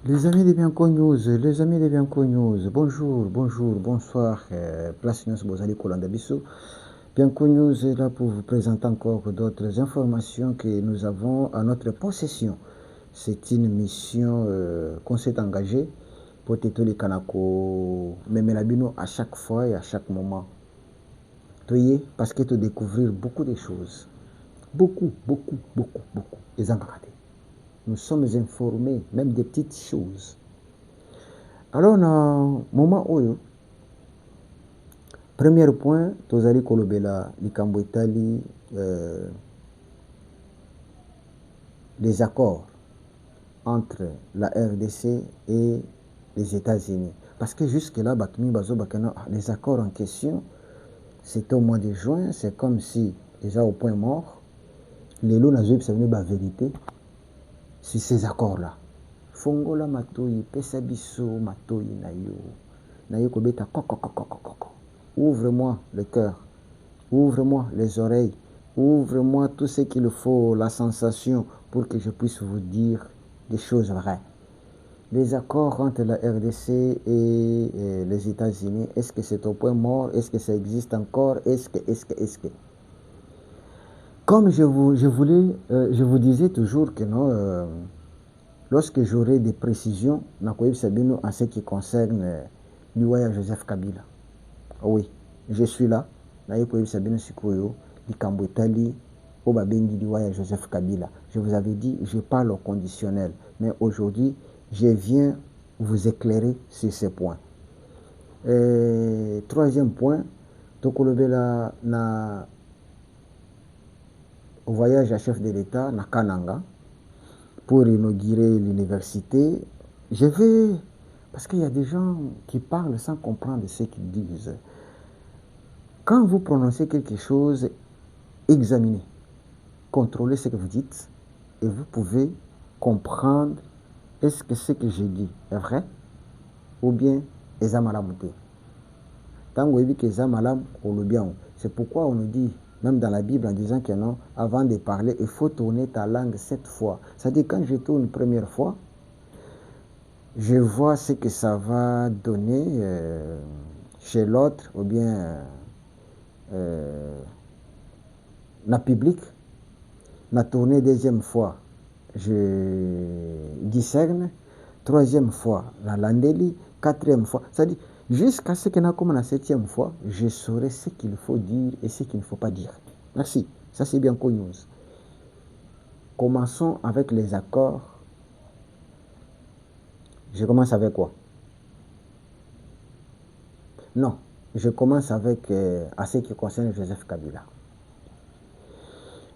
Les amis de Bianco News, les amis de Bianco News, bonjour, bonjour, bonsoir, place News Bozali Kolandabiso. Bianco News est là pour vous présenter encore d'autres informations que nous avons à notre possession. C'est une mission qu'on s'est engagé pour Tétoli Kanako Memelabino à chaque fois et à chaque moment. Toyez, parce que tu découvrir beaucoup de choses. Beaucoup. Les engradés. Nous sommes informés, même des petites choses. Alors, na moment oyo, premier point, tozali kolobela likambo etali les accords entre la RDC et les États-Unis. Parce que jusque-là, les accords en question, c'était au mois de juin, c'est comme si, déjà au point mort, les lots n'avaient pas la vérité sur ces accords-là. Fongola matoi, pesa biso matoi na yo kobeta koko. Ouvre-moi le cœur, ouvre-moi les oreilles, ouvre-moi tout ce qu'il faut, la sensation, pour que je puisse vous dire des choses vraies. Les accords entre la RDC et les États-Unis, est-ce que c'est au point mort? Est-ce que ça existe encore? Est-ce que Comme je vous disais toujours que non, lorsque j'aurai des précisions, en ce qui concerne l'Iwaya Joseph Kabila. Oui, je suis là. Joseph Kabila. Je vous avais dit, je parle au conditionnel. Mais aujourd'hui, je viens vous éclairer sur ces points. Troisième point, Tokolobela na voyage à chef de l'État na Kananga pour inaugurer l'université. Je vais, parce qu'il y a des gens qui parlent sans comprendre ce qu'ils disent. Quand vous prononcez quelque chose, examinez, contrôlez ce que vous dites et vous pouvez comprendre est-ce que ce que je dis est vrai ou bien est amalamouté. Tant que c'est pourquoi on nous dit, même dans la Bible, en disant que non, avant de parler, il faut tourner ta langue 7 fois. C'est-à-dire, quand je tourne une première fois, je vois ce que ça va donner chez l'autre, ou bien la public. La tournée deuxième fois, je discerne. Troisième fois, la landeli. Quatrième fois, c'est-à-dire, jusqu'à ce que comme la septième fois, je saurai ce qu'il faut dire et ce qu'il ne faut pas dire. Merci. Ça, c'est bien connu. Commençons avec les accords. Je commence avec quoi? Non, je commence avec à ce qui concerne Joseph Kabila.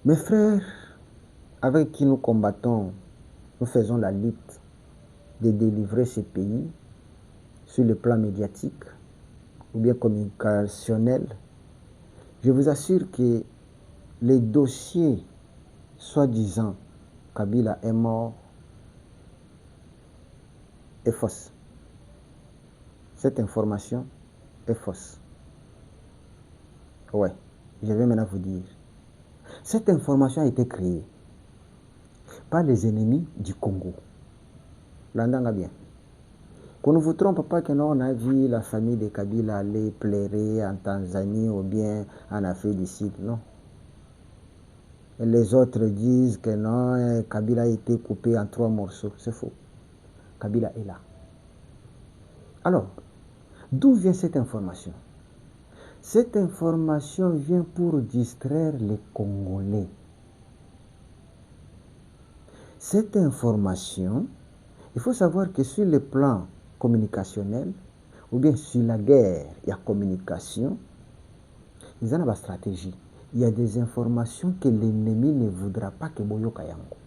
Mes frères, avec qui nous combattons, nous faisons la lutte de délivrer ce pays sur le plan médiatique ou bien communicationnel. Je vous assure que les dossiers soi-disant Kabila est mort est fausse. Cette information est fausse. Ouais, je vais maintenant vous dire. Cette information a été créée par les ennemis du Congo. L'entendez bien. Qu'on ne vous trompe pas que non, on a vu la famille de Kabila aller pleurer en Tanzanie ou bien en Afrique du Sud. Non. Et les autres disent que non, Kabila a été coupé en 3 morceaux. C'est faux. Kabila est là. Alors, d'où vient cette information? Cette information vient pour distraire les Congolais. Cette information, il faut savoir que sur le plan communicationnel, ou bien sur la guerre, il y a communication, ils ont une stratégie. Il y a des informations que l'ennemi ne voudra pas que Boyoka Yango.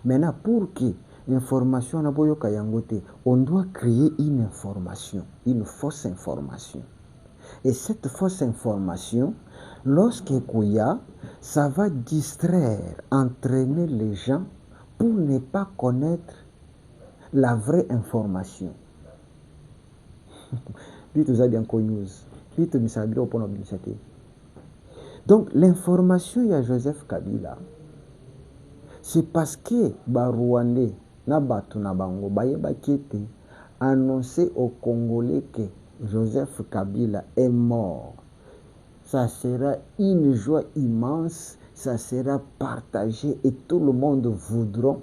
Maintenant, pour que l'information na Boyoka Yango, on doit créer une information, une fausse information. Et cette fausse information, lorsqu'il y a, ça va distraire, entraîner les gens pour ne pas connaître la vraie information. Donc l'information, il y a Joseph Kabila. C'est parce que Rwandais na bato na bango bayebaki ete annoncer aux Congolais que Joseph Kabila est mort, ça sera une joie immense, ça sera partagé et tout le monde voudra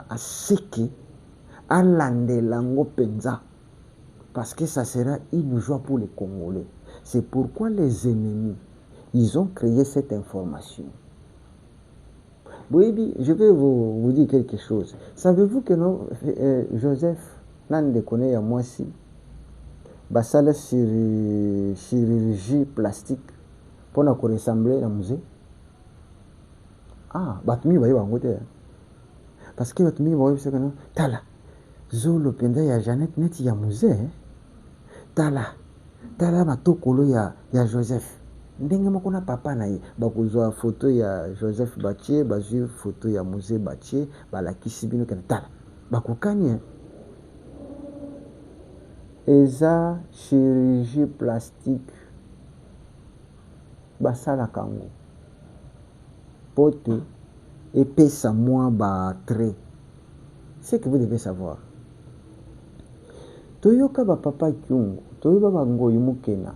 à ce que alandelango penza, parce que ça sera une joie pour les Congolais. C'est pourquoi les ennemis, ils ont créé cette information. Oui, je vais vous dire quelque chose. Savez-vous que Joseph, Nande connaît à moi si, basala chirurgie plastique pour nous ressembler à musée. Ah, batumi bayi bangote. Parce que batumi bayi c'est que non, tala, zolo penda ya Jeannette neti ya musée. Tala matokolo ya Joseph. Ndenge moko na papa na ye bakozwa photo ya Joseph Batie, bazwi photo ya musée Batie, balakisi bino kana tala bakokani eza chirurgie plastique basalaka yango po te epesa mwa batrait. Ce que vous devez savoir, toyoka bapapa kyungu, toyoka bangoyi mukena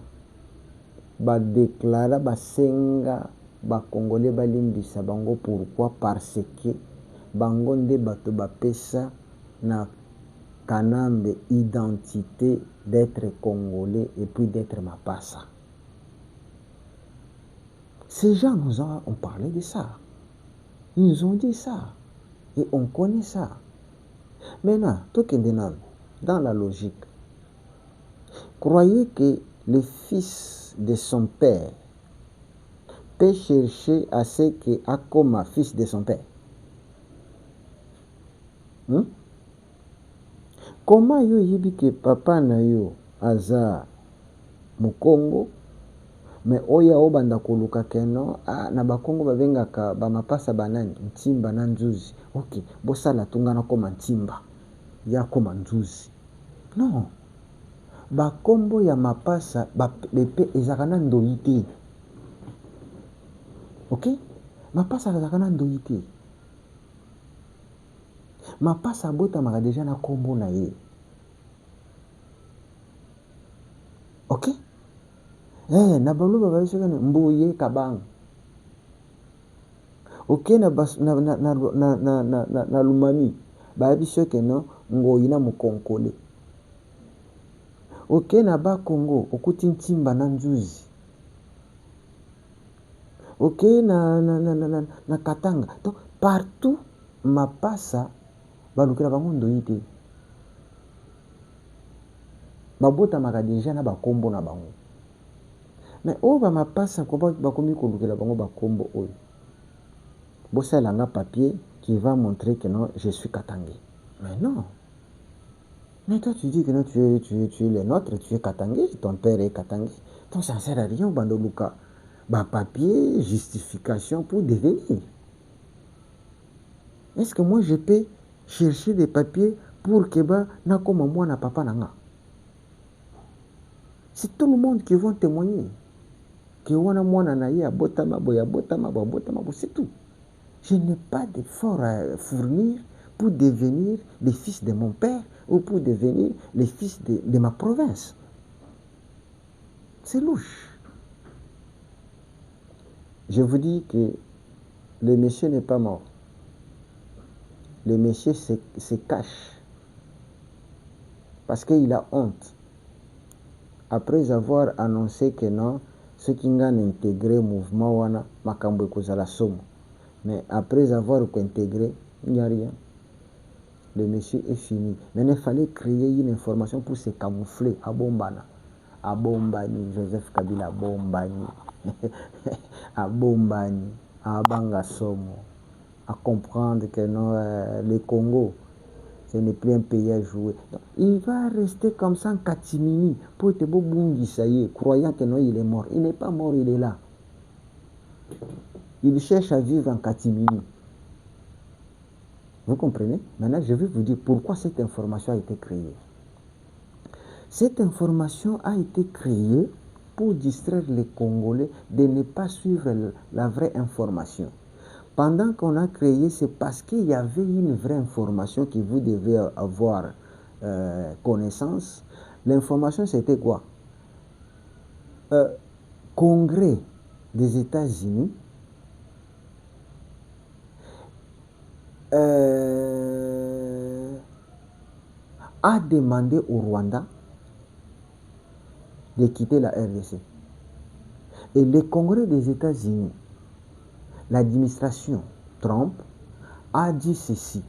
badeklara basenga bakongole balimbisa bango. Pourquoi? Parce que bango nde bato bapesa na kanambe identité d'être congolais et puis d'être mapasa. Ces gens nous ont parlé de ça, ils nous ont dit ça et on connaît ça. Maintenant, dans la logique, croyez que le fils de son père peut chercher à ce que Akoma, fils de son père. Comment yo yibi que papa na yo aza Mukongo, mais oya obanda koluka keno na bakongo babengaka bamapasa banani ntimba na nzuzi. Ok, bosala tungana koma ntimba ya koma nzuzi. Non, bakombo ya mapasa bepe ezaka na ndoyi te. Ok, mapasa ezaka na ndoyi te. Mapasa abotamaka deja na kombo na ye. Ok, na baloba bayisaka mbuye kabang. Ok, na lumami bayebiso ke no ngoyi na mukonkole. Ok, na bakongo okuti ntimba na nzuzi. Ok, na Katanga. Donc partout mapasa balukela bango ndoyi te. Babotamaka deja na bakombo na bango. Mais oyo bamapasa bakomi kolukela bango bakombo oyo, bosalanga papier qui va montrer que non, je suis Katangé. Mais non. Mais toi tu dis que non, tu es le nôtre, tu es Katangé, ton père est Katangé. Donc ça ne sert à rien, bandoluka. Papier, justification pour devenir. Est-ce que moi je peux chercher des papiers pour que na comme moi na papa nanga? C'est tout le monde qui vont témoigner que wana mwana na ye abotama boya botama c'est tout. Je n'ai pas d'effort à fournir pour devenir le fils de mon père ou pour devenir le fils de ma province. C'est louche. Je vous dis que le monsieur n'est pas mort. Le monsieur se cache parce qu'il a honte. Après avoir annoncé que non, ceux qui ont intégré le mouvement wana makambo kozala somo. Mais après avoir intégré, il n'y a rien. Le monsieur est fini. Mais il fallait créer une information pour se camoufler à Bombana. À Bombani, Joseph Kabila, Bombani. À Bombani, à Bangasomo. À comprendre que non, le Congo, ce n'est plus un pays à jouer. Donc, il va rester comme ça en catimini pour te bobungi, ça y est, croyant que non, il est mort. Il n'est pas mort, il est là. Il cherche à vivre en catimini. Vous comprenez? Maintenant, je vais vous dire pourquoi cette information a été créée. Cette information a été créée pour distraire les Congolais de ne pas suivre la vraie information. Pendant qu'on a créé, c'est parce qu'il y avait une vraie information que vous devez avoir connaissance. L'information, c'était quoi? Congrès des États-Unis a demandé au Rwanda de quitter la RDC. Et le Congrès des États-Unis, l'administration Trump, a dit ceci.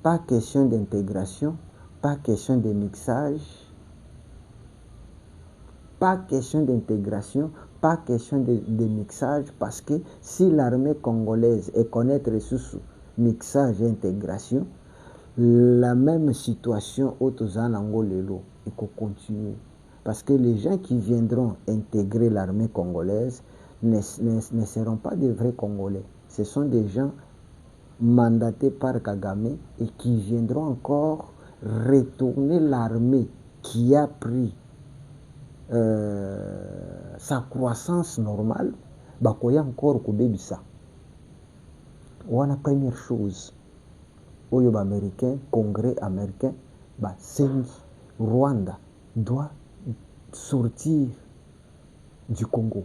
Pas question d'intégration, pas question de mixage, pas question d'intégration, pas question de mixage, parce que si l'armée congolaise est connaître sous mixage et intégration, la même situation au Tozanango Lelo, il faut continuer. Parce que les gens qui viendront intégrer l'armée congolaise ne seront pas des vrais Congolais. Ce sont des gens mandatés par Kagame et qui viendront encore retourner l'armée qui a pris sa croissance normale, bakoya encore kobebisa. Wana première chose, oyo américain, Congrès américain, sengi Rwanda doit sortir du Congo.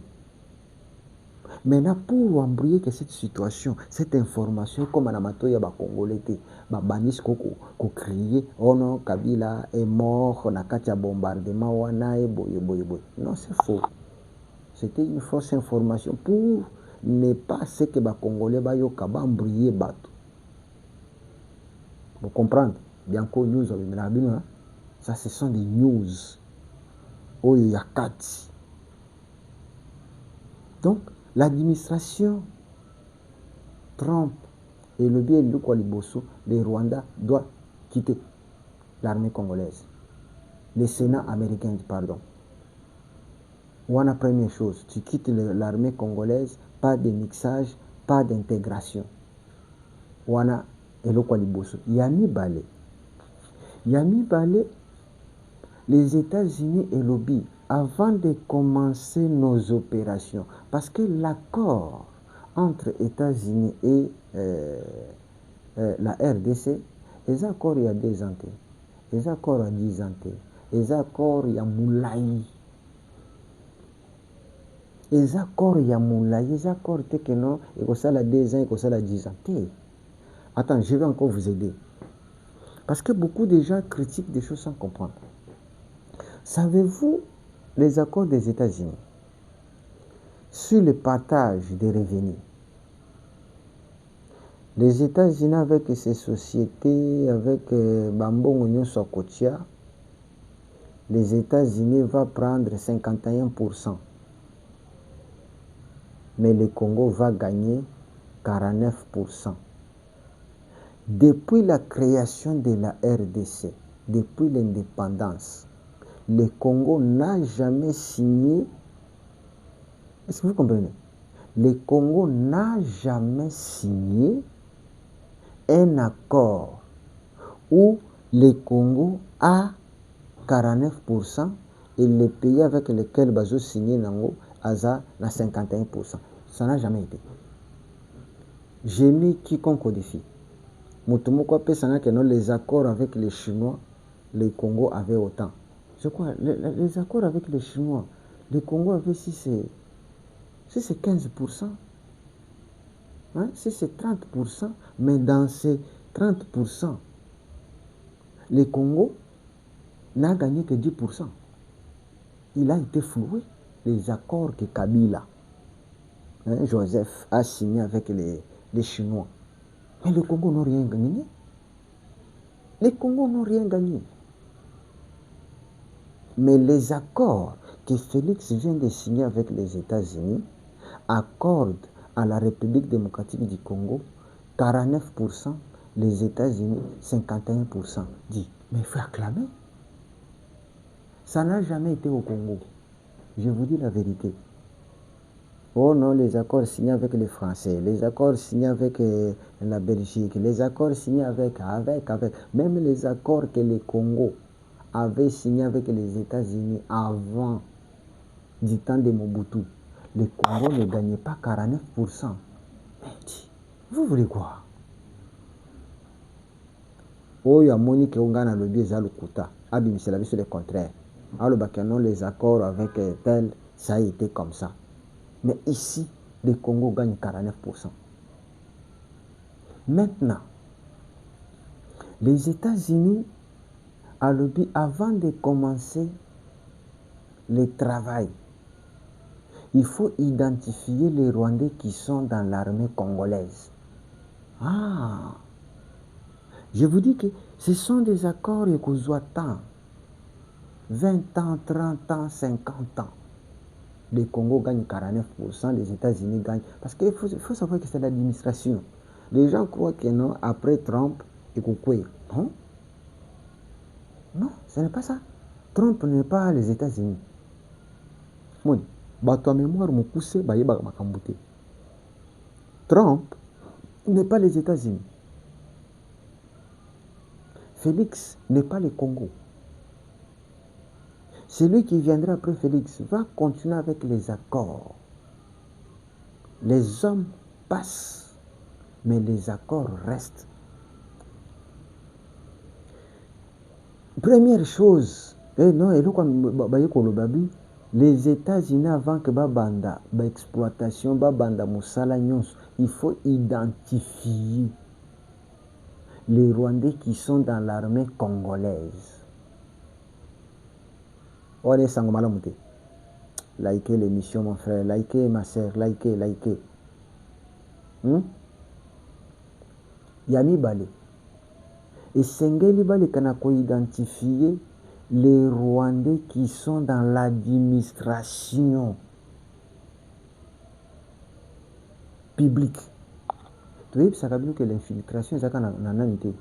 Maintenant, pour embrouiller que cette situation, cette information, comme à Matoya Congolais, banis ko crier, oh non, Kabila est mort, on a katia bombardement, wana e boye boye boye. Non, c'est faux. C'était une fausse information pour ne pas ce que les Congolais bayoka embrouiller bateau. Vous comprenez? Bien que news, ça ce sont des news. Oh, il y a 4. Donc, l'administration Trump et le bien de Kwaliboso, le Rwanda doit quitter l'armée congolaise. Le Sénat américain, pardon. Voilà première chose, tu quittes l'armée congolaise, pas de mixage, pas d'intégration. Voilà et le Kwaliboso. Yami Balé, les États-Unis et lobby, avant de commencer nos opérations, parce que l'accord entre États-Unis et la RDC, les accords il y a 2 ans, les accords il y a 10 ans, les accords il y a Moulaï, les accords il y a Moulaï, les accords que non, et ça la 2 ans, et ça la 10 ans. Attends, je vais encore vous aider. Parce que beaucoup de gens critiquent des choses sans comprendre. Savez-vous les accords des États-Unis sur le partage des revenus? Les États-Unis avec ces sociétés, avec Bambon Union Sokotia, les États-Unis vont prendre 51%. Mais le Congo va gagner 49%. Depuis la création de la RDC, depuis l'indépendance, le Congo n'a jamais signé. Est-ce que vous comprenez? Le Congo n'a jamais signé un accord où le Congo a 49% et les pays avec lesquels Bazo signé Nango a 51%. Ça n'a jamais été. J'ai mis quiconque au défi. Mutumoko Pesana que les accords avec les Chinois, le Congo avait autant. Je crois, les accords avec les Chinois, le Congo avait si c'est 15%, hein, si c'est 30%, mais dans ces 30%, le Congo n'a gagné que 10%. Il a été floué. Les accords que Kabila, Joseph, a signé avec les Chinois. Mais le Congo n'a rien gagné. Les Congos n'ont rien gagné. Mais les accords que Félix vient de signer avec les États-Unis accordent à la République démocratique du Congo 49%, les États-Unis 51%. Dit, mais il faut acclamer. Ça n'a jamais été au Congo. Je vous dis la vérité. Oh non, les accords signés avec les Français, les accords signés avec la Belgique, les accords signés avec, même les accords que le Congo avait signés avec les États-Unis avant du temps de Mobutu, le Congo ne gagnait pas 49%. Vous voulez quoi? Oh, il y a Monique Ongana le biais le quota. Abim, c'est la vie sur le contraire. Alors, non, les accords avec tel, ça a été comme ça. Mais ici, le Congo gagne 49%. Maintenant, les États-Unis, avant de commencer le travail, il faut identifier les Rwandais qui sont dans l'armée congolaise. Ah, je vous dis que ce sont des accords et qu'on soit tant. 20 ans, 30 ans, 50 ans. Le Congo gagne 49%, les États-Unis gagnent. Parce qu'il faut savoir que c'est l'administration. Les gens croient que non, après Trump, et quoi. Non, non, ce n'est pas ça. Trump n'est pas les États-Unis. Moi, ta mémoire m'a poussé, Trump n'est pas les États-Unis. Félix n'est pas le Congo. Celui qui viendra après Félix va continuer avec les accords. Les hommes passent, mais les accords restent. Première chose, les États-Unis avant que babanda, exploitation, babanda musala nyonso, il faut identifier les Rwandais qui sont dans l'armée congolaise. Allez, Sangomalamoute. Likez l'émission, mon frère. Likez, ma soeur. Likez. Yami Bale. Et Sengeli Bale Kanako identifier les Rwandais qui sont dans l'administration publique. Tu vois, ça veut dire que l'infiltration, c'est nananité.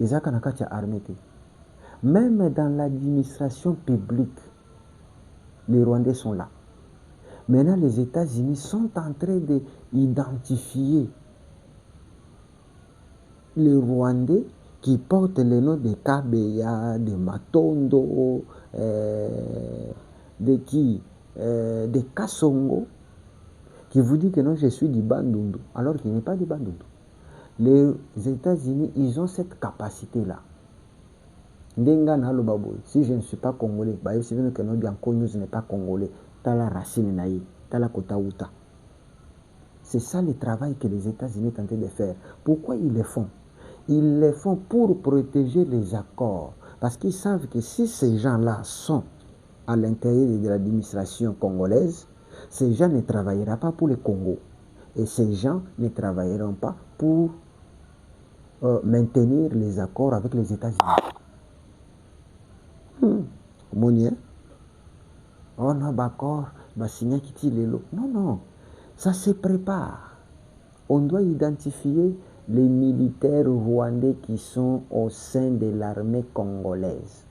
Et ça, c'est armée. Même dans l'administration publique, les Rwandais sont là. Maintenant, les États-Unis sont en train d'identifier les Rwandais qui portent le nom de Kabeya, de Matondo, de Kassongo, qui vous dit que non, je suis du Bandundu, alors qu'il n'est pas du Bandundu. Les États-Unis, ils ont cette capacité-là. Si je ne suis pas congolais, c'est que non, Bianco News n'est pas congolais. T'as la racine naïe, t'as la kota outa. C'est ça le travail que les États-Unis tentent de faire. Pourquoi ils le font? Ils le font pour protéger les accords. Parce qu'ils savent que si ces gens-là sont à l'intérieur de l'administration congolaise, ces gens ne travailleront pas pour le Congo. Et ces gens ne travailleront pas pour maintenir les accords avec les États-Unis. Monien. Oh non, d'accord, signer qui lelo. Non, ça se prépare. On doit identifier les militaires rwandais qui sont au sein de l'armée congolaise.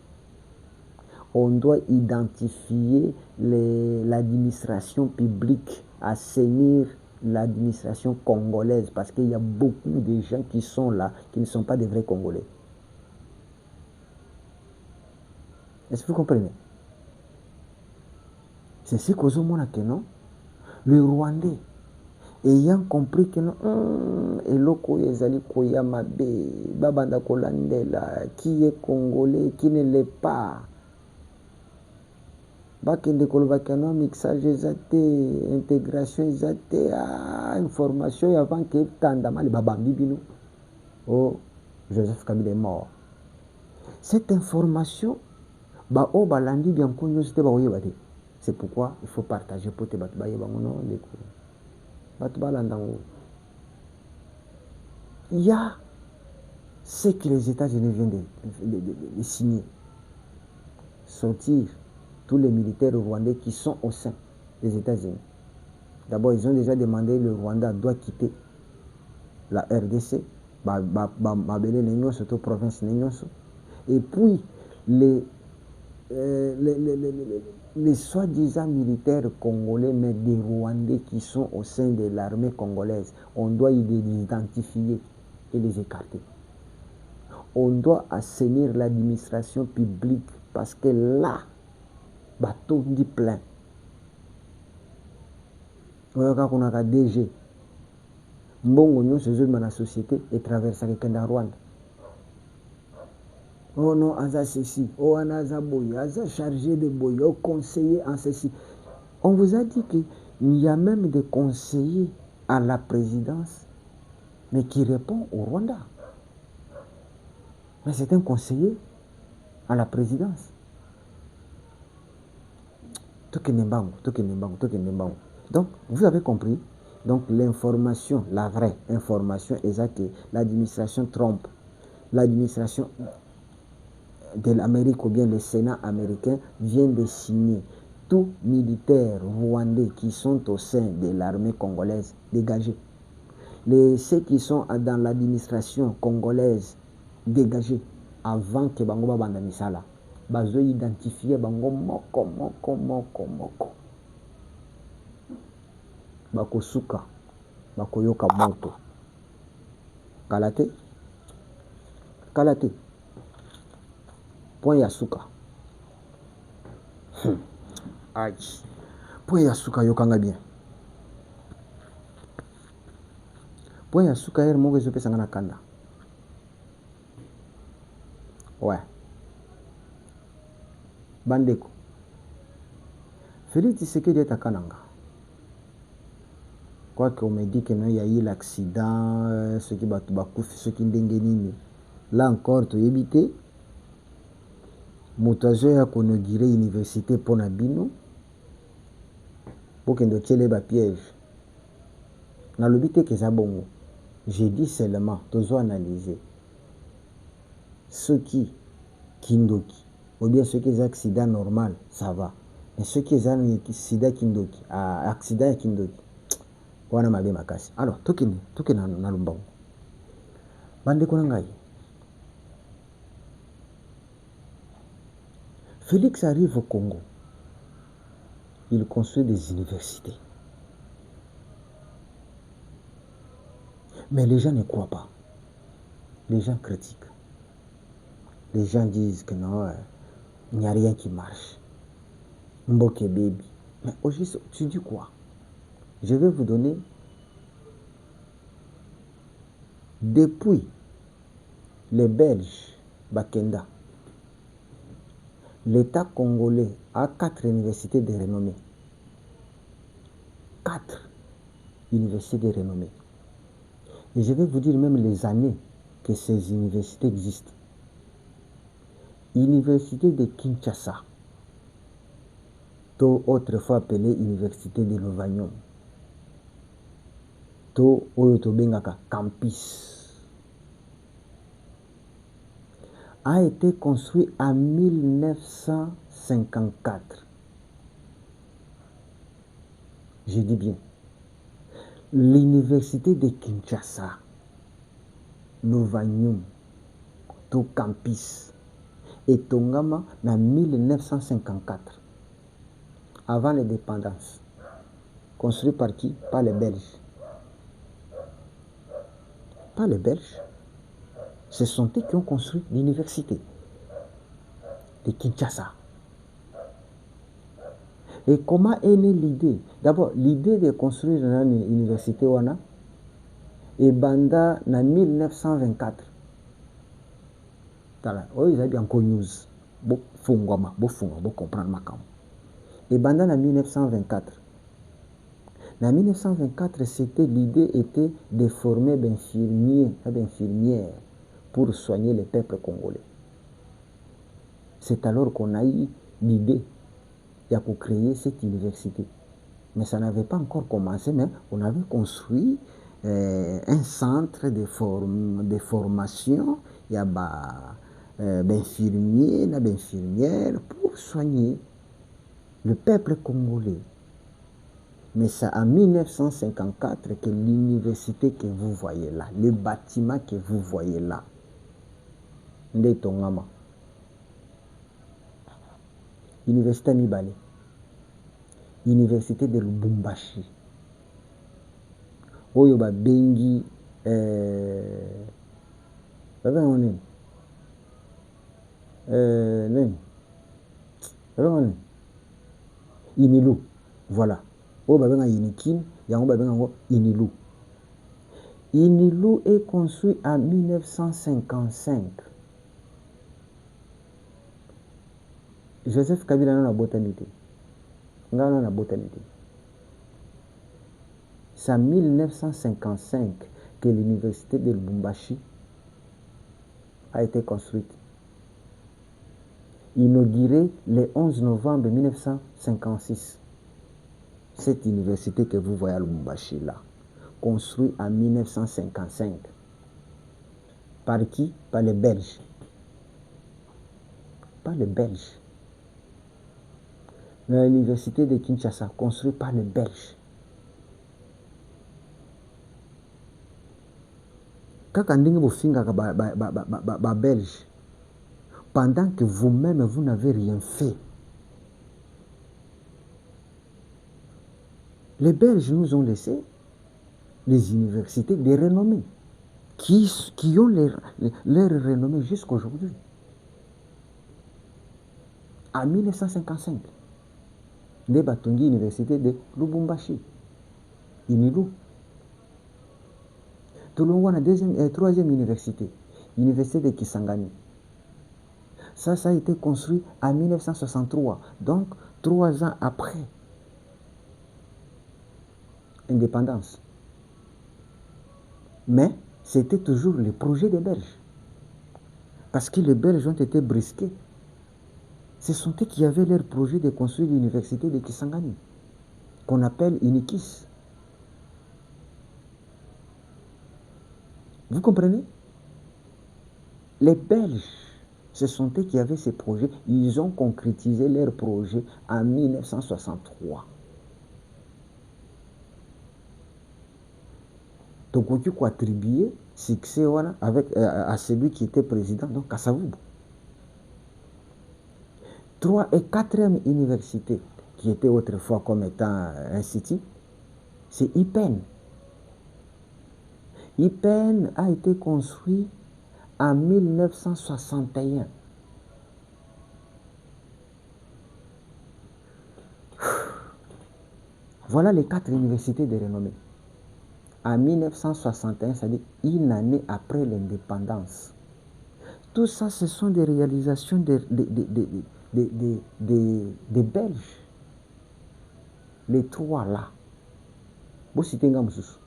On doit identifier l'administration publique, assainir l'administration congolaise, parce qu'il y a beaucoup de gens qui sont là, qui ne sont pas des vrais Congolais. Est-ce que vous comprenez? C'est ce que je non? Le Rwandais, ayant compris que non, eloko ezali koyama be, babanda kolandela, qui est Congolais, qui ne l'est pas. Bakende kolobaka non, mixage ezate, intégration ezate, information avant que tandama le babambi bino. Oh, Joseph Kabila est mort. Cette information, balandi bien connu, c'était baoyebate. C'est pourquoi il faut partager pour te battre. Il y a ce que les États-Unis viennent de signer. Sortir tous les militaires rwandais qui sont au sein des États-Unis. D'abord, ils ont déjà demandé le Rwanda doit quitter la RDC, surtout province. Et puis, les soi-disant militaires congolais, mais des Rwandais qui sont au sein de l'armée congolaise, on doit les identifier et les écarter. On doit assainir l'administration publique parce que là, bateau dit plein. On a DG, mbongo nyonso ezobima na société etraversaka ekenda Rwanda. Oh non, aza ceci, oh aza boye, aza chargé de boye, oh conseiller en ceci. On vous a dit qu'il y a même des conseillers à la présidence, mais qui répond au Rwanda. Mais c'est un conseiller à la présidence. Donc, vous avez compris. Donc, l'information, la vraie information, est que l'administration Trump, l'administration de l'Amérique ou bien le Sénat américain vient de signer tous militaires rwandais qui sont au sein de l'armée congolaise dégagés. Ceux qui sont dans l'administration congolaise dégagés avant que bango babanda misala. Bazo identifier bango moko. Bako suka, bako yoka moto. Kalate. Point ya suka. Aïe. Point ya suka yokanga bien. Point ya suka yer moko ezope sanga na kanda. Ouais. Bandeko. Félix Tshisekedi est à Kananga. Quoi qu'on me dit qu'il y a eu l'accident, ceux qui bakoufi, ceux qui ndengenini. Là encore, tu éviter. Moutazo ya konogire université pour Nabino. Pour qu'il ne tienne pas piège. Dans le but que ça bon. J'ai dit seulement, toujours analyser. Ceux qui kindoki, ou bien ceux qui ont accident normal, ça va. Mais ceux qui ont accident kindoki, accident kindoki. Wana mabe makasi. Alors, tokene na lumbango. Bande ko ngai. Félix arrive au Congo. Il construit des universités. Mais les gens ne croient pas. Les gens critiquent. Les gens disent que non, il n'y a rien qui marche. Mboke baby. Mais aujourd'hui, tu dis quoi? Je vais vous donner depuis les Belges, Bakenda, l'État congolais a 4 universités de renommée. 4 universités de renommée. Et je vais vous dire même les années que ces universités existent. Université de Kinshasa, autrefois appelée Université de Lovagnon. Oyotobengaka Campus, a été construit en 1954. Je dis bien. L'université de Kinshasa, Lovagnon, Campus, et Tongama en 1954, avant l'indépendance. Construit par qui? Par les Belges. Pas les Belges. Ce sont eux qui ont construit l'université de Kinshasa. Et comment est née l'idée? D'abord, l'idée de construire une université wana et banda en 1924. Oh, ils avaient encore news. Bon, comprendre ma cam. Et banda en 1924. En 1924, l'idée était de former des infirmières pour soigner le peuple congolais. C'est alors qu'on a eu l'idée de créer cette université. Mais ça n'avait pas encore commencé, mais on avait construit un centre de formation. Il y a d'infirmiers, d'infirmières pour soigner le peuple congolais. Mais c'est en 1954 que l'université que vous voyez là, le bâtiment que vous voyez là, Ndetongama, Université Mibale, Université de Lubumbashi, Oyoba Bengi, Inilu, voilà. Oyo babenga Inikin, yango babenga ngo Inilu. Inilou est construit en 1955. Joseph Kabila n'a botanité. N'a botanité. C'est en 1955 que l'université de Lubumbashi a été construite. Inaugurée le 11 novembre 1956. Cette université que vous voyez à Lubumbashi là, construite en 1955. Par qui? Par les Belges. Par les Belges. L'université de Kinshasa, construite par les Belges. Quand on dit Belge, pendant que vous-même, vous n'avez rien fait, les Belges nous ont laissé les universités de renommée, qui ont leur renommée jusqu'aujourd'hui. En 1955, de Batongi, université de Lubumbashi, Inilou. Tulungwa na troisième université, l'université de Kisangani. Ça a été construit en 1963, donc 3 ans après l'indépendance. Mais c'était toujours le projet des Belges. Parce que les Belges ont été brisqués. Ce sont eux qui avaient leur projet de construire l'université de Kisangani, qu'on appelle Unikis. Vous comprenez? Les Belges, ce sont eux qui avaient ces projets. Ils ont concrétisé leur projet en 1963. Donc, on a attribué succès à celui qui était président, donc à Kasavubu. 3 et 4e université, qui était autrefois comme étant institut, c'est IPEN. IPEN a été construit en 1961. Voilà les 4 universités de renommée. En 1961, c'est-à-dire une année après l'indépendance. Tout ça, ce sont des réalisations des Belges. Les 3 là. Vous citez Ngamoussous.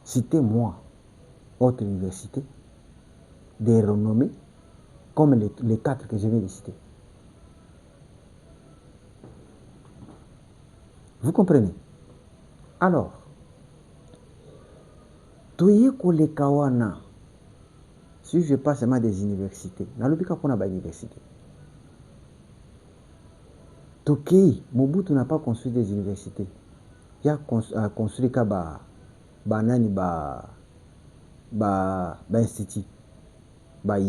Citez-moi autre université des renommées comme les 4 que je viens de citer. Vous comprenez? Alors, si je passe seulement des universités, nalobika pona ba université. Tokei, Mobutu n'a pas construit des universités. Il a construit institut. Même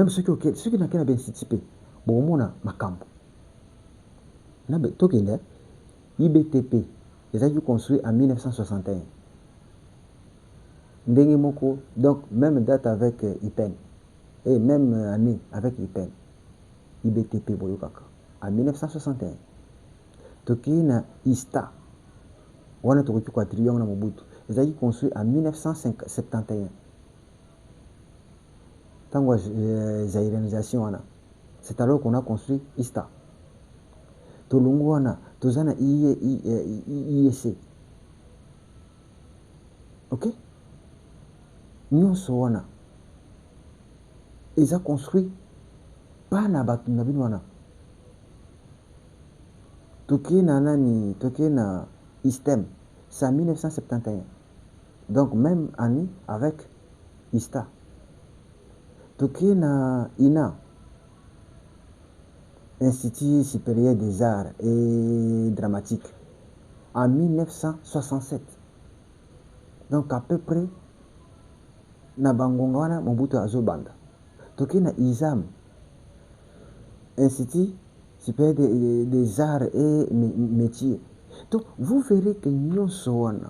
ceux qui n'ont qu'un institut, bon, makambo. Tokei, IBTP, ils ont construit en 1961. Ndenge donc même date avec IPEN, et même année avec IPEN, IBTP Boyokaka, en 1961. Tokei na ISTA, wana tokoki kwa triangle na Mobutu, ils ont construit en 1971. Tango zaïranisation wana, c'est alors qu'on a construit ISTA. Tolungu wana, tozana IEC. Ok? Nyonso wana, ils ont construit pas na batu na bino wana. Tokei na ISTEM, c'est en 1971. Donc même année avec ISTA. Tokei na INA, Institut supérieur des arts et dramatiques, en 1967. Donc à peu près na bangonga wana Mobutu azobanda. Tokei na ISAM, Institut supérieur des arts et métiers. Donc vous verrez que nyonso wana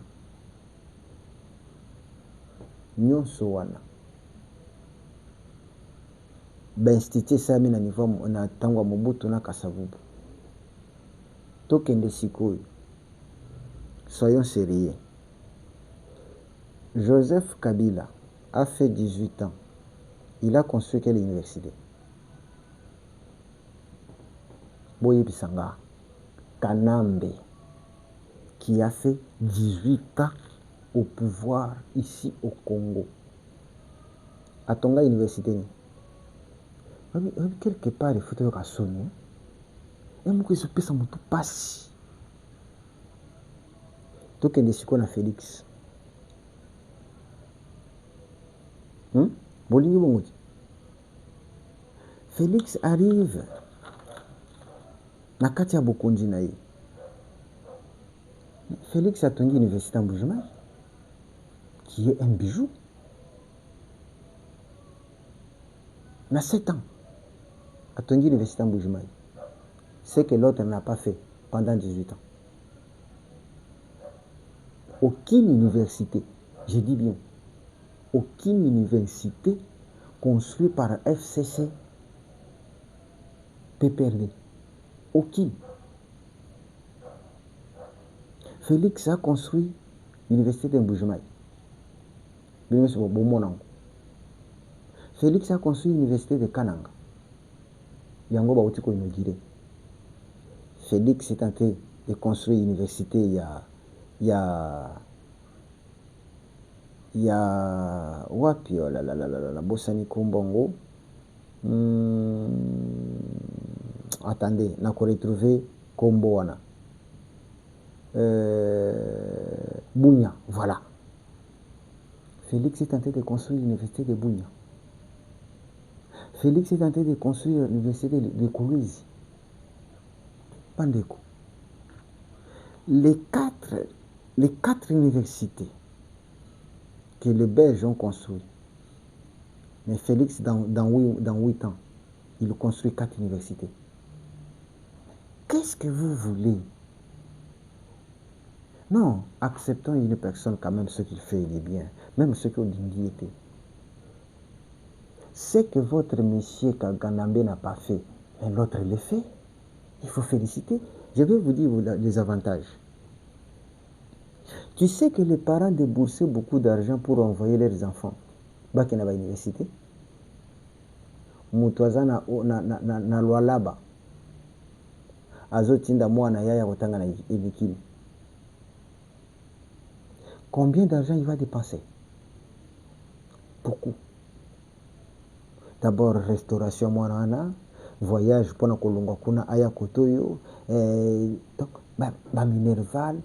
institut sami na niveau na tango Mobutu na Kasavubu. Tokende sikoyo, soyons sérieux. Joseph Kabila a fait 18 ans. Il a construit quelle université? Boye Bissanga. Kanambe, qui a fait 18 ans au pouvoir ici au Congo. À Tonga Université. Quelque part, il faut que tu sonnes. Et moi, je peux ça tout passe. Tout que des qu'on a Félix. Bolingi Bongoudi. Félix arrive. Nakati ya Bokonzi na ye. Félix a Tongi Université en Boujemai, qui est un bijou. Il a 7 ans. À Tongi Université en Boujemai. Ce que l'autre n'a pas fait pendant 18 ans. Aucune université, je dis bien, aucune université construite par FCC PPRD. Aucune. Félix a construit l'université de Mboujemai. Félix a construit l'université de Kananga. Yango Bautiko inauguré. Félix est tenté de construire l'université il y a wapi la Bosani Kumbongo. Attendez, on a retrouvé Kombo wana. Bunya, voilà. Félix est tenté de construire l'université de Bunya. Félix est tenté de construire l'université de Kolwezi. Pandeko. Les quatre universités que les Belges ont construites, mais Félix, dans 8 ans, il construit 4 universités. Qu'est-ce que vous voulez? Non, acceptons une personne quand même, ce qu'il fait, il est bien. Même ce que Odingi était. Ce que votre monsieur Kaganambe n'a pas fait, mais l'autre le fait. Il faut féliciter. Je vais vous dire les avantages. Tu sais que les parents déboursaient beaucoup d'argent pour envoyer leurs enfants à l'université. Mutwaza na Lualaba. Azotinda mwana yaya kotanga na ibikini. Combien d'argent il va dépenser? Beaucoup. D'abord, restauration mwana, voyage pour Kolonga kuna aya kotoyo, donc Minerval.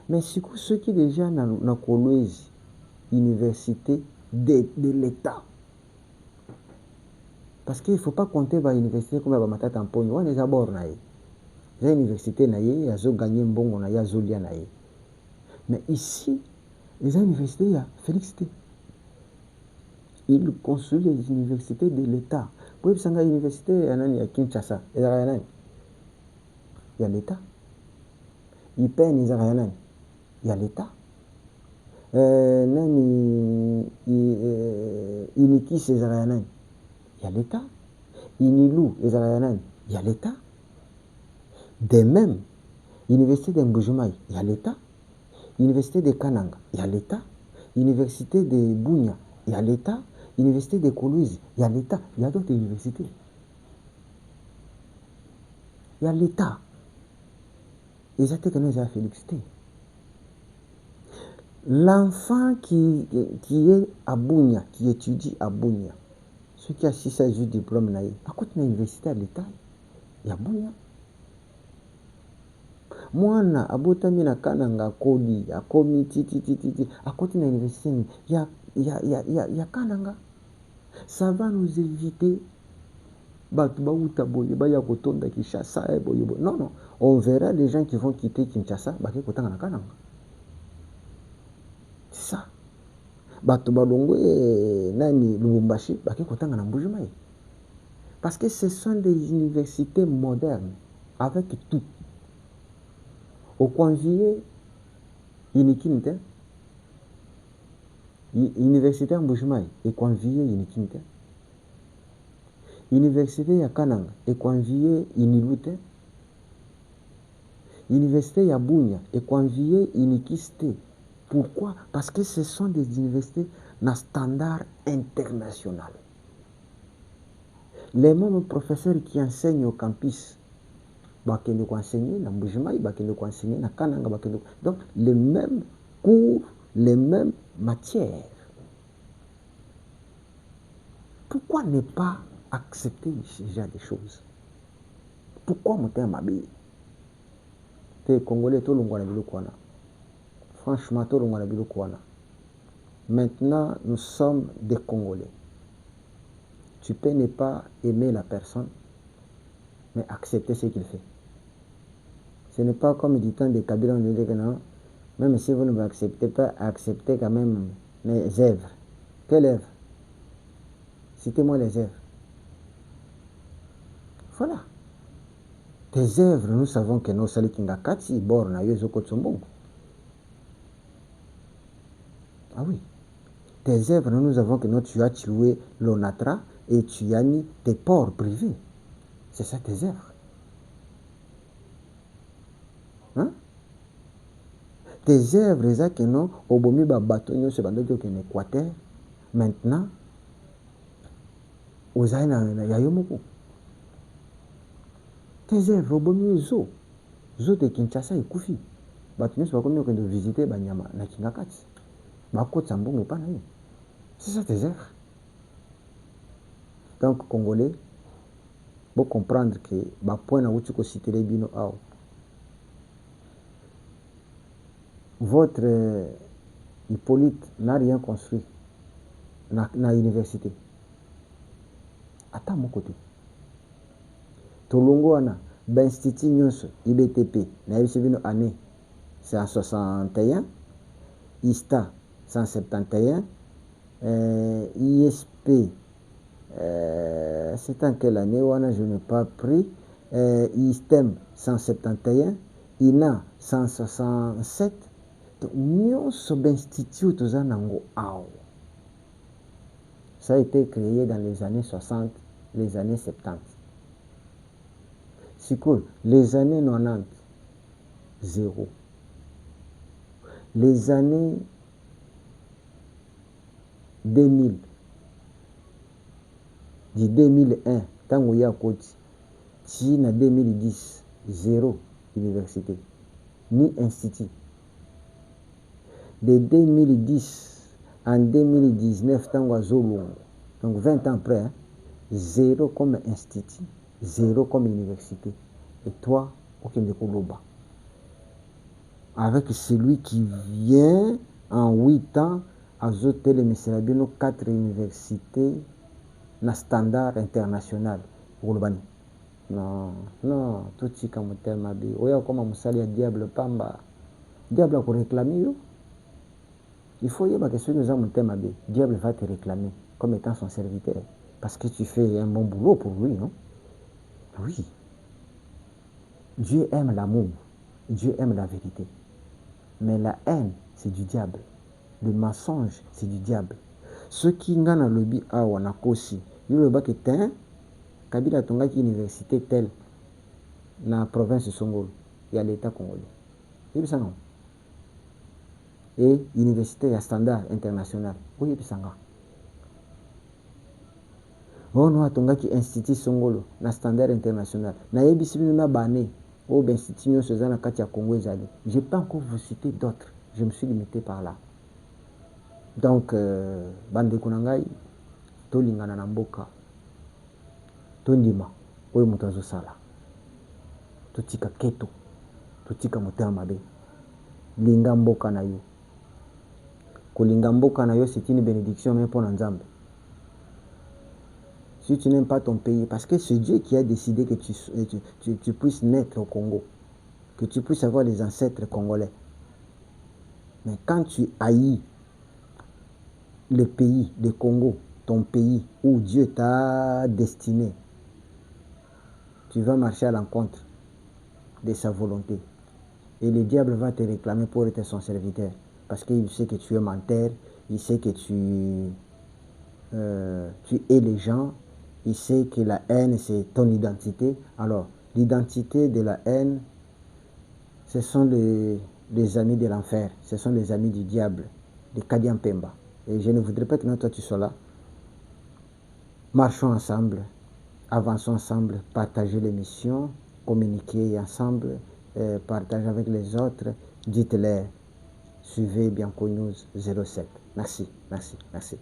Mais ceux qui déjà na Kolwezi, université de l'État. Parce qu'il ne faut pas compter l'université comme Matata Tamponyo. On est d'abord na l'université na ye, yazo gagné mbongo na ya zolia na ye. Mais ici, les universités, il y a Félix T. Il construit les universités de l'État. Pour exemple, l'université à Kinshasa, il y a l'État. Il peine, il y a l'État. Inikis, il y a l'État. Inilou, il y a l'État. De même, l'université de Mboujemai, il y a l'État. Université de Kananga, il y a l'État. Université de Bunya, il y a l'État. Université de Kolwezi, il y a l'État. Il y a d'autres universités. Il y a l'État. Les athées que nous avons félicité. L'enfant qui est à Bunya, qui étudie à Bunya, ceux qui assistent à un diplôme, à côté de l'université à l'État, il y a Bunya. Mwana abotami na Kananga kodi akomi titi akoti na université ya Kananga. Ça va nous éviter batu bauta boye baya kotonda Kinshasa boye. Non, on verra les gens qui vont quitter Kinshasa baki kotanga na Kananga. C'est ça. Batu balongo nani Lubumbashi baki kotanga na Mboujemai. Parce que ce sont des universités modernes avec tout. Au convié, Inikinte, université en Mboujemai, et convié Inikinte. Université à Kananga, et convié Inilute. Université à Bunya, et convié Inikiste. Pourquoi? Parce que ce sont des universités na standard international. Les mêmes professeurs qui enseignent au campus, bakende enseigner na Mbujimai, bakende enseigner na Kananga, donc les mêmes cours, les mêmes matières. Pourquoi ne pas accepter ce genre de choses? Pourquoi monter ma bille? Les Congolais, tout le monde a. Franchement, tout le monde a. Maintenant, nous sommes des Congolais. Tu peux ne pas aimer la personne, mais accepter ce qu'il fait. Ce n'est pas comme du temps de Kabila, on dit que non, même si vous ne m'acceptez pas, acceptez quand même mes œuvres. Quelles œuvres? Citez-moi les œuvres. Voilà. Tes œuvres, nous savons que nos sali kingakati, bor na yo zoko tsombongo. Ah oui. Tes œuvres, nous avons que non, tu as tué l'Onatra et tu as mis tes ports privés. C'est ça tes œuvres. Hein? Tes œuvres, ça que non, obomi ba bateau nyo se bando en Équateur. Maintenant, aux aïna ya yomoko. Tes œuvres, obomi zo de Kinshasa et Koufi. Bateau nyo se bakomi de visiter Banyama na Kingakati. Bako tsambongo pa na yo. C'est ça tes œuvres. Donc, Congolais, vous comprendre que le point où tu citer les bino, votre Hippolyte n'a rien construit dans l'université. Attends mon côté. Tolongo ana, l'institut Nyonso, IBTP, na bino année, c'est en 61, ISTA, 171, ISP, c'est en quelle année, je n'ai pas pris, ISTEM, 171, INA, 167, Nyonso d'institut Tozanango Ao. Ça a été créé dans les années 60, les années 70. C'est cool. Les années 90, zéro. Les années 2000, du 2001, tango ya koti, si na 2010, zéro université, ni institut. De 2010 en 2019, tango à Zolongo, donc 20 ans après, hein, zéro comme institut, zéro comme université. Et toi, aucun de Koloba. Avec celui qui vient en 8 ans à Zotel Messerabino, 4 universités, na standard international. Non, non, tout ce comme tel m'a dit. Oya comme Moussali a diable pamba. Diable a réclamer yo. Il faut y avoir que celui nous a monté ma vie. Diable va te réclamer comme étant son serviteur. Parce que tu fais un bon boulot pour lui, non? Oui. Dieu aime l'amour. Dieu aime la vérité. Mais la haine, c'est du diable. Le mensonge, c'est du diable. Ceux qui n'ont pas le lobby à Wanakosi, ils ont dit que Kabila Tongaki université telle dans la province de Songolo, il y a l'État congolais. Il y a ça non? Et université à standard international. Oui, il y a ça. On a Tongaki institut Songolo, na standard international. Na yebisi na bané. Oh, ben, institut Sozana Katia Congo Zali. Je ne peux pas encore vous citer d'autres. Je me suis limité par là. Donc, bande kunangai, tolingana na mboka, tondima, oyo moto azosala. Totika keto, totika motema mabe. Linga mboka na yo. Kolinga mboka na yo, c'est une bénédiction même pour Nzambe. Si tu n'aimes pas ton pays, parce que c'est Dieu qui a décidé que tu puisses naître au Congo, que tu puisses avoir les ancêtres congolais. Mais quand tu haïs le pays, le Congo, ton pays où Dieu t'a destiné, tu vas marcher à l'encontre de sa volonté. Et le diable va te réclamer pour être son serviteur. Parce qu'il sait que tu es menteur, il sait que tu hais les gens, il sait que la haine, c'est ton identité. Alors, l'identité de la haine, ce sont des amis de l'enfer, ce sont les amis du diable, de Kadian Pemba. Et je ne voudrais pas que toi tu sois là. Marchons ensemble, avançons ensemble, partagez l'émission, communiquez ensemble, partagez avec les autres, dites-les, suivez Bianco News 07. Merci, merci, merci.